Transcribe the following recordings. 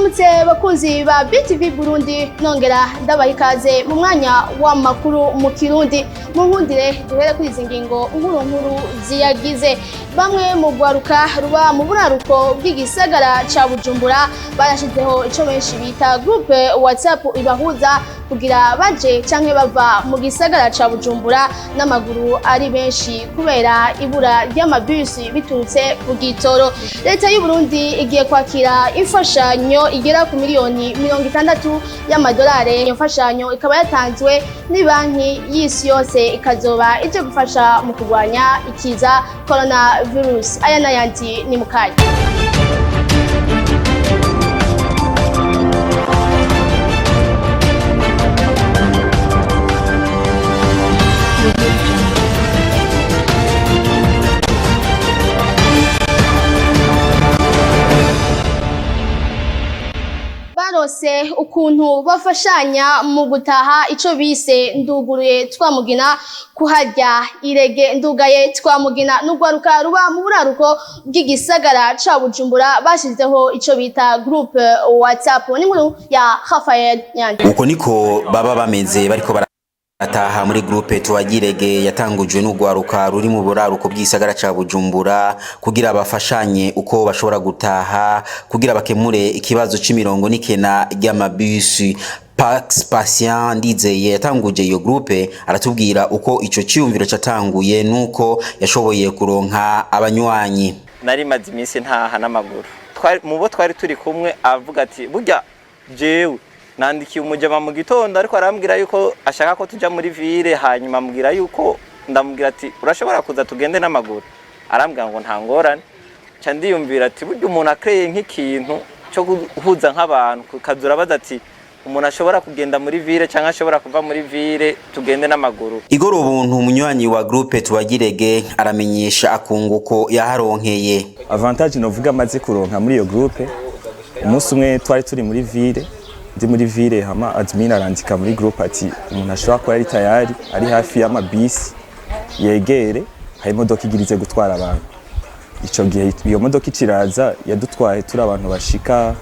Ndabaramutse bakunzi ba BTV Burundi nongera ndabaha ikaze mu mwanya w'amakuru mu Kirundi mu nkundire duhere kuri izi ngingo nkuru ziyagize. Bamwe mu gwaruka ruba mu buraruko bw'igisagara ca Bujumbura barashizeho ico benshi bita groupe WhatsApp ibahuza kugira baje canke bava mu gisagara ca Bujumbura n'amaguru ari benshi kubera ibura ry'amabisi biturutse ku gitoro. Leta y'u Burundi igiye kwakira imfashanyo igera ku miliyoni 60 y'amadolari. Iyo mfashanyo ikaba yatanzwe ni banki y'isi yose ikazoba ije gufasha mu kurwanya ikiza coronavirus. Aya n'ayandi ni mukanya. Barose ukuntu bafashanya mu gutaha ico bise nduguruye twamugina kuharya irege ndugaye twamugina n'ugwaruka ruba mu buraruko bw'igisagara ca Bujumbura bashizeho ico bita groupe WhatsApp. Ni nkuru ya Raphael Nyandi. Uko niko baba bameze bariko ataha muri groupe tuwagirege yatangujwe n'ugwaruka ruri mu buraruko bw'isagara ca Bujumbura kugira bafashanye uko bashobora gutaha kugira bakemure ikibazo c'imirongo n'ikena ry'amabisi. Pax Patient Ndizeye yatanguje iyo groupe aratubwira uko ico ciyumviro catanguye nuko yashoboye kuronka abanywanyi. Nari maze iminsi ntaha n'amaguru. Mubo twari turi kumwe avuga ati burya jewe nandikiye umujama mu gitondo ariko arambwira yuko ashaka ko tuja muri ville, hanyuma ambwira yuko ndamubwira ati urashobora kuza tugende n'amaguru. Arambwira ngo nta ngorane. Ca ndiyumvira ati burya umuntu akreye nk'ikintu cyo guhuza nk'abantu kazura baza ati umuntu ashobora kugenda muri ville cyangwa ashobora kuva muri ville tugende n'amaguru. Igoro ubuntu umunywanyi wa groupe tuwagirege aramenyesha akunguko yaharonkeye. Avantage novuga maze kuronka muri iyo groupe, umunsi umwe twari turi muri ville, ndi muri ville hama admin arandika muri groupe ati umuntu ashobora kuba ari tayari ari hafi y'amabisi yegere hari imodoka igirize gutwara abantu. Ico gihe iyo modoka iciraza yadutwaye turi abantu bashika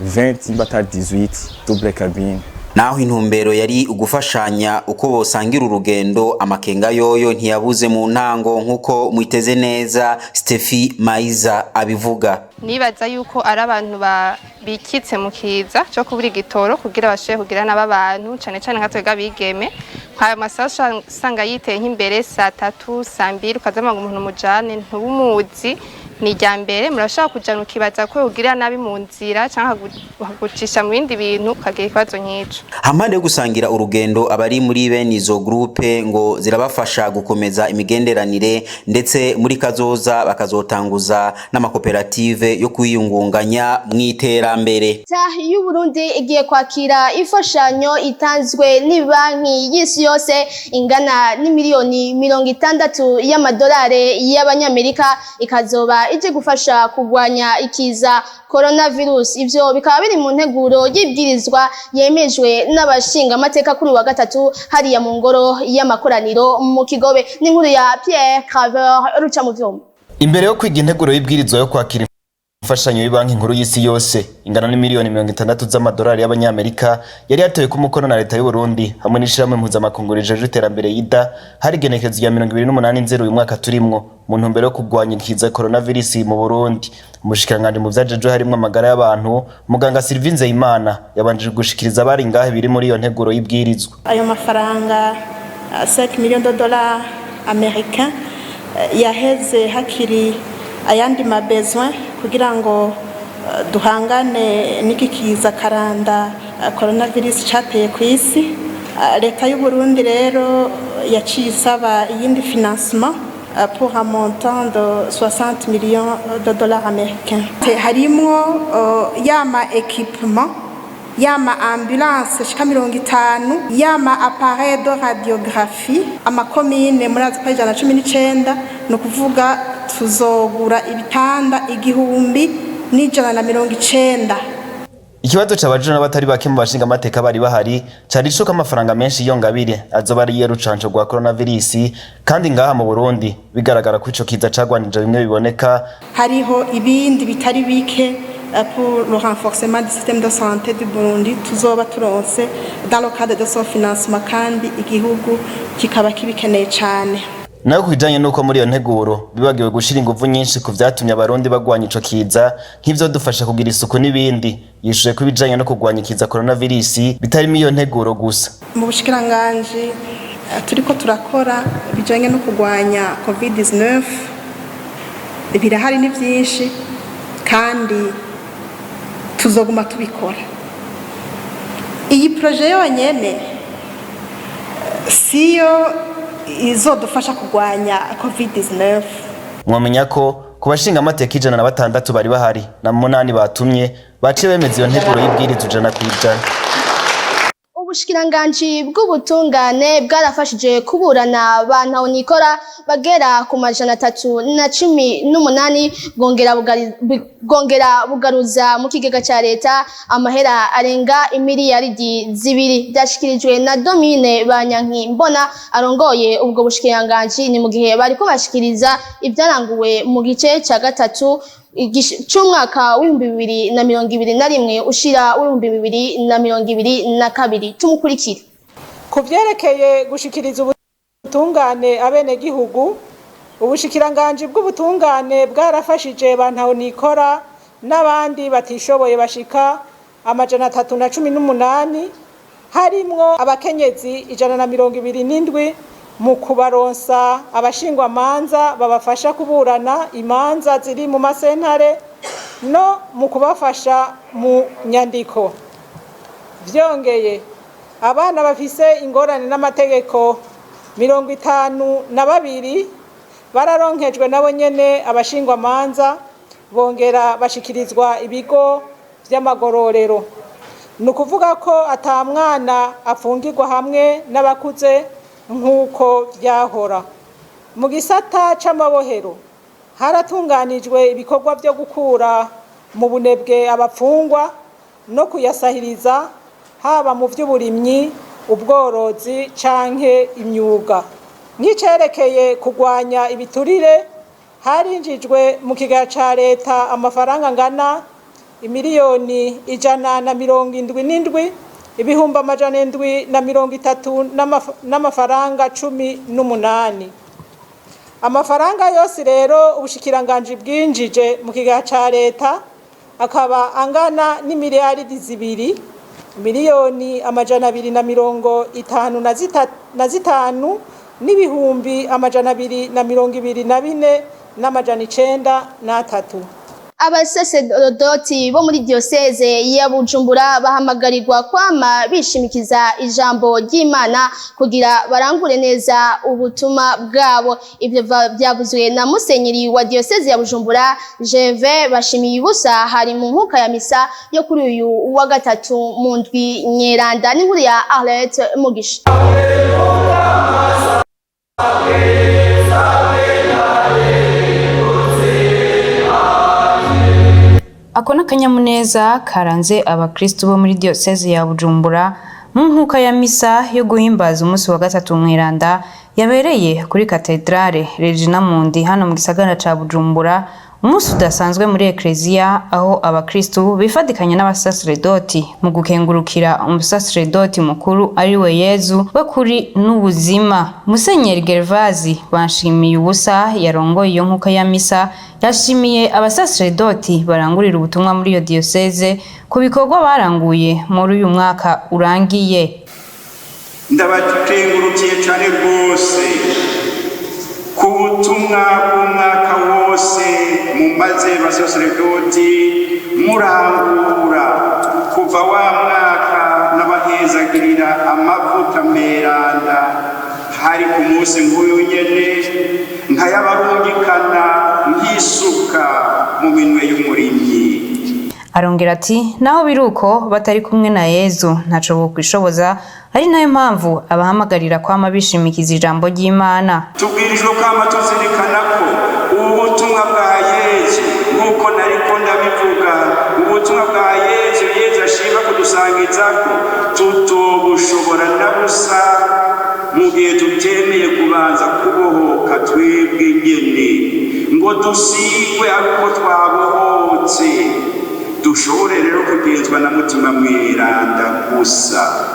20 batari 18 double cabine. Naho intumbero yari ugufashanya uko bosangira urugendo, amakenga yoyo ntiyabuze mu ntango nkuko mwiteze neza Steffi Maiza abivuga. Nibaza yuko ari abantu bikitse mu kiza cyo kubura igitoro kugira bashe kugira n'abantu cyane cyane nka twega bigeme nk'ayo masasha sanga yiteye nk'imbere saa 3 saa 2 ukazama ngo umuntu mujane ntubumuzi ni ryambere murashaka kujana ukibaza ko ugira nabi mu nzira cyangwa gucisha mu bindi bintu kagiye kwazo nyico. Hampande yo gusangira urugendo abari muri bene izo groupe ngo zirabafasha gukomeza imigenderanire ndetse muri kazoza bakazotanguza n'amakoperative yo kwiyungunganya mw'iterambere. Leta y'u Burundi igiye kwakira imfashanyo itanzwe ni banki y'isi yose ingana ni miliyoni 60 y'amadolari y'abanyamerika ikazoba ije gufasha kugwanya ikiza coronavirus. Ivyo bikaba biri mu nteguro y'ibwirizwa yemejwe n'abashinga amateka kuri wa gatatu hariya mu ngoro y'amakoraniro mu Kigobe. Ni nkuru ya Pierre Claver ruca mu vyuma. Imbere yo kwiga integuro y'ibwirizwa yo kwakira imfashanyo y'Ibanki Nkuru y'Isi yose ingana ni miliyoni 60 z'amadolari y'abanyamerika yari yatewe ku mukono na leta y'u Burundi hamwe n'ishiramwe mpuzamakungu rijeje iterambere yida hari genekezo rya 2028 uyu mwaka turimwo mu ntumbero yo kugwanya ikiza coronavirus mu Burundi. Umushikiranganje mu vyajeje harimwo amagara y'abantu muganga Sylvie Nzeyimana yabanje gushikiriza abari ngahe biri muri iyo nteguro y'ibwirizwa. Ayo mafaranga 5 millions de dollars américains yaheze hakiri ayandi mabesoin kugira ngo duhangane n'iki kiza karanda coronavirus cateye ku isi. Leta y'u Burundi rero yaciye isaba iyindi financement pour un montant de 60 millions de dollars américains. Harimwo yama équipement, yama ambulance shika 50, yama appareil de radiographie, amakomine muri azi kwa 119 no kuvuga tuzogura ibitanda 1190. Ikibazo c'abajura n'abatari bake mu bashinga amateka bari bahari cari ico k'amafaranga menshi iyo ngabire azoba ari yerucanco rwa coronavirus kandi ngaha mu Burundi bigaragara ko ico kiza cagwanije bimwe biboneka. Hariho ibindi bitari bike pour le renforcement du système de santé du Burundi tuzoba turonse dans le cadre de son financement kandi igihugu kikaba kibikeneye cyane. naho kujanye nuko muri iyo nteguro bibagiwe gushira ingufu nyinshi ku vyatumye abarundi bagwanya ico kiza nk'ivyo dufasha kugira isuku n'ibindi yishuye ko bijanye no kugwanya ikiza coronavirus bitarimo iyo nteguro gusa. Mu bushikiranganje turiko turakora bijanye no kugwanya COVID-19 birahari ni byinshi kandi tuzoguma tubikora. Iyi projet yonyene siyo izodufasha kugwanya COVID-19. Mwamenya ko ku bashinga amateka 106 bari bahari na 8 batumye baciye bemeza iyo nteguro y'ibwirizo 100%. Ubushikiranganji bw'ubutungane bwarafashije kuburana bantu nikora bagera ku 318 bwongera bugaruza mu kigega ca leta amahera arenga imiliyaridi 2 byashikirijwe na Domine Banyanki Mbona arongoye ubwo bushikiranganji ni mu gihe bari ko bashikiriza ibyaranguwe mu gice ca gatatu cy'umwaka w'2021 ushira w'2022 tumukurikire. Ku vyerekeye gushikiriza ubutungane abene gihugu ubushikiranganje bw'ubutungane bwarafashije bantu nikora n'abandi batishoboye bashika 318 harimwo abakenyezi 127 mu kubaronsa abashingwa manza babafasha kuburana imanza ziri mu masentare no mu kubafasha mu nyandiko. Vyongeye abana bafise ingorane n'amategeko 52 bararonkejwe nabo nyene abashingwa manza bongera bashikirizwa ibigo vy'amagororero. Nukuvuga ko atamwana afungirwa hamwe n'abakuze nk'uko vyahora. Mu gisata c'amabohero haratunganijwe ibikorwa byo gukura mu bunebwe abapfungwa no kuyasahiriza haba mu vy'uburimyi, ubworozi canke imyuga. Nk'icerekeye kugwanya ibiturire harinjijwe mu kigega ca leta amafaranga ngana imiliyoni 177 ibihumbi 730 n'amafaranga 18. Amafaranga yose rero ubushikiranganje bwinjije mu kigega ca leta akaba angana n'imiliyaridi 2 miliyoni 255 n'ibihumbi 224 n'amajana 903. Abasaserdoti bo muri diocese ya Bujumbura bahamagarirwa kwama bishimikiza ijambo ry'Imana kugira barangure neza ubutuma bwabo. Ibyo byavuzwe na Musenyeri wa diocese ya Bujumbura Jeve Bashimiye Ubusa hari mu nkuka ya misa yo kuri uyu wa gatatu mu ndwi nyeranda n'inkuru ya Arlette Mugisha. Ako n'akanyamuneza karanze abakristo bo muri diocese ya Bujumbura mu nkuka ya misa yo guhimbaza umunsi wa gatatu mweranda yabereye kuri katedrale Regina Mundi hano mu gisagara ca Bujumbura. Umunsi udasanzwe muri Ecclesia aho abakristo bifadikanya n'abasaserdoti mu gukengurukira umusaserdoti mukuru ari we Yezu bakuri n'ubuzima. Musenyeri Gervazi Banshimiye Ubusa yarongoye iyo nkuka ya misa yashimiye abasaserdoti barangurira ubutumwa muri iyo diocese ku bikorwa baranguye muri uyu mwaka urangiye. Ndabatengurukiye cyane rwose ku butumwa bw'umwaka wose mumaze basaserdoti murangura kuva wa mwaka n'abahezagirira amavuta mberanda hari ku munsi nk'uyu nyene nkayabarungikana nk'isuka mu minwe y'umurimyi. Arongera ati naho biruko batari kumwe na Yezu ntaco bokwishoboza ari nayo mpamvu abahamagarira kwama bishimikiza ijambo ry'Imana. Tubwirijwe kwama tuzirikana ko ubutumwa bwa Yezu nk'uko nariko ndabivuga ubutumwa bwa Yezu ashima kudusangizako tutobushobora na busa mu gihe tutemeye kubanza kubohoka twebwe nyene ngo dusigwe ariko twabohotse dushobore rero kugenzwa na mutima mweranda gusa.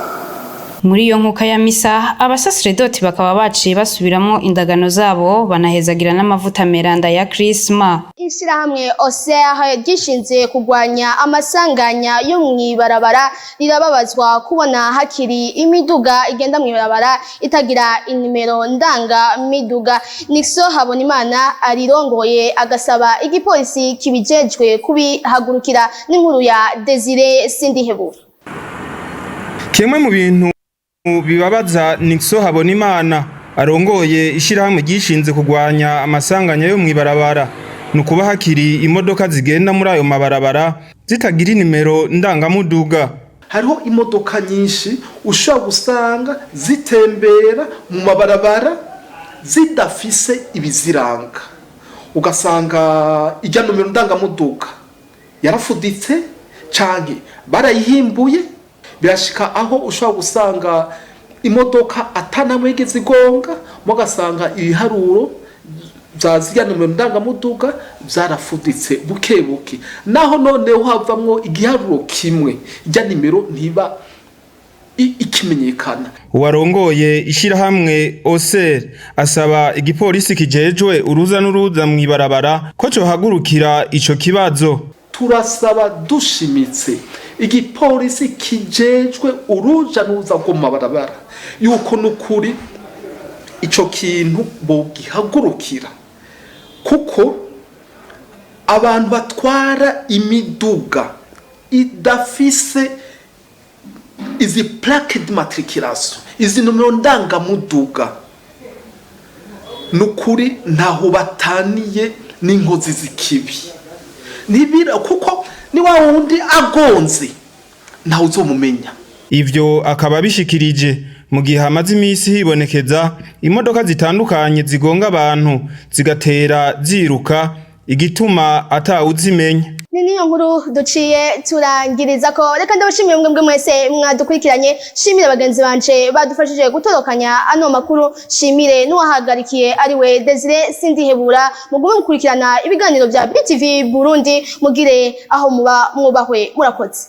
Muri iyo nkuka ya misa abasaserdoti bakaba baciye basubiramo indagano zabo banahezagira n'amavuta meranda ya Krisma. Ishirahamwe OSER gishinze kugwanya amasanganya yo mwibarabara rirababazwa kubona hakiri imiduga igenda mwibarabara itagira inimero ndanga miduga. Nixo Habonimana arirongoye agasaba igipolisi kibijejwe kubihagurukira n'inkuru ya Desire Sindihebura. Kimwe mu bintu bibabaza Nixo Habonimana arongoye ishirahamwe gishinze kugwanya amasanganya yo mwibarabara nukuba hakiri imodoka zigenda muri ayo mabarabara zitagira nimero ndangamuduga. Hariho imodoka nyinshi ushobora gusanga zitembera mu mabarabara zidafise ibiziranga, ugasanga ijya numero ndangamuduga yarafuditse canke barayihimbuye. Birashika aho ushobora gusanga imodoka atanamwe igeze igonga, mugasanga ibiharuro bya numero ndangamuduga byarafuditse buke buke, naho noneho havamwo igiharuro kimwe ijya nimero ntiba ikimenyekana. Uwarongoye ishirahamwe OSER asaba igipolisi kijejwe uruza n'uruza mwibarabara ko cyo hagurukira ico kibazo. Turasaba dushimitse igipolisi kijejwe uruja n'uruza rwo mu mabarabara yuko nukuri ico kintu bogihagurukira, kuko abantu batwara imiduga idafise izi plaque d'immatriculation, izi numero ndangamuduga, nukuri ntaho bataniye n'inkozi z'ikibi. Nibira kuko ni wa wundi agonze ntaho uzomumenya. Ivyo akaba bishikirije mu gihe hamaze imisi hibonekeza imodoka zitandukanye zigonga abantu zigatera ziruka igituma atawuzimenya. Niyo nkuru duciye turangiriza ko. Reka ndabashimiye mwebwe mwese mwadukurikiranye, shimire bagenzi banje badufashije gutorokanya ano makuru, shimire n'uwahagarikiye ariwe Desire Sindihebura. Mugume mukurikirana ibiganiro bya BTV Burundi, mugire aho muba mwubahwe, murakoze.